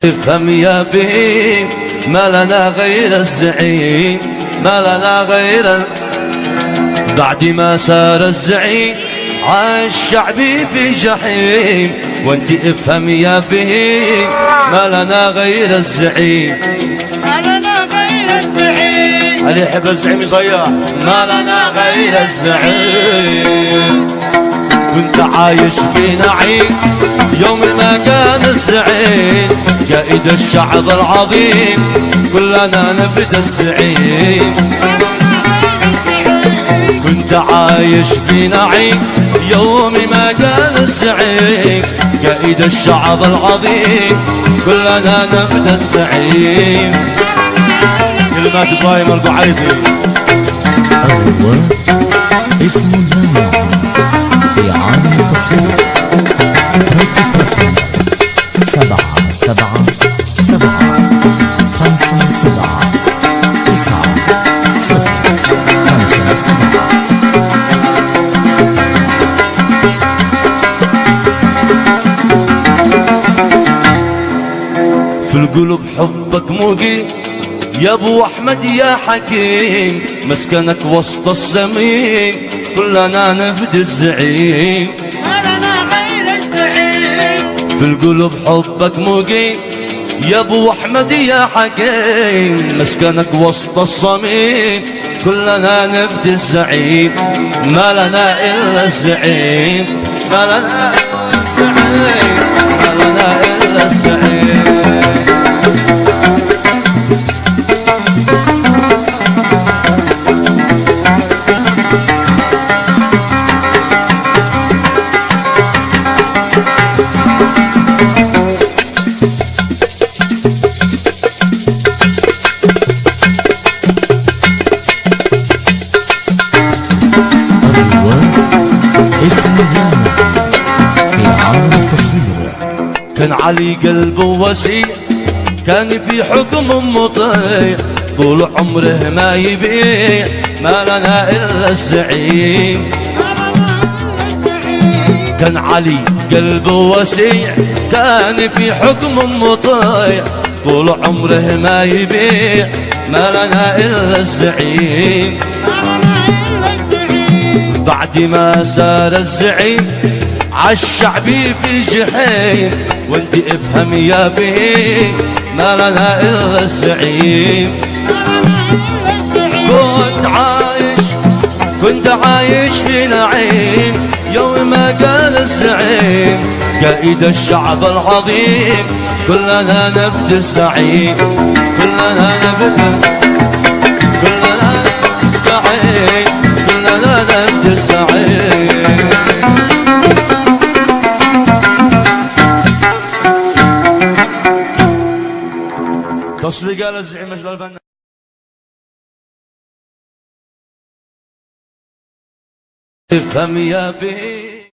افهم يا فهيم، ما لنا غير الزعيم، ما لنا غير بعد ما سار الزعيم عاش شعبي في جحيم. وانت افهم يا فهيم، ما لنا غير الزعيم، ما لنا غير الزعيم. اللي يحب الزعيم يصيح ما لنا غير الزعيم. كنت عايش في نعيم يوم ما كان الزعيم قائد الشعب العظيم، كلنا نفد الزعيم. كنت عايش في نعيم يوم ما كان الزعيم قائد الشعب العظيم، كلنا نفد الزعيم. كلمات ابراهيم القعيدي. هو اسم الله في عام التصوير. هاتف رقم 777-57-90-57. في القلوب حبك مقيم يا ابو احمد يا حكيم، مسكنك وسط السمين كلنا نفد الزعيم. ما لنا غير الزعيم. في القلوب حبك مقيم يا ابو احمد يا حكيم، مسكنك وسط الصميم كلنا نفد الزعيم. ما لنا الا الزعيم، ما لنا الا الزعيم، ما لنا الا الزعيم. اسم الله في عام التصوير. كان علي قلبه وسيع، كان في حكم مطيع، طول عمره ما يبيع، ما لنا إلا الزعيم. ما لنا غير الزعيم. كان علي قلبه وسيع، كان في حكم مطيع، طول عمره ما يبيع، ما لنا إلا الزعيم. ما لنا إلا الزعيم. بعد ما سار الزعيم عاش شعبي في جحيم. وانت افهم يا فهيم، ما لنا الا الزعيم. ما لنا إلا الزعيم. كنت عايش في نعيم يوم ما كان الزعيم قائد الشعب العظيم، كلنا نفد الزعيم، كلنا نفد، كلنا نفد الزعيم، كلنا نفد الزعيم. تصفيق على الزعيم مجد الفنان. افهم يا فهيم.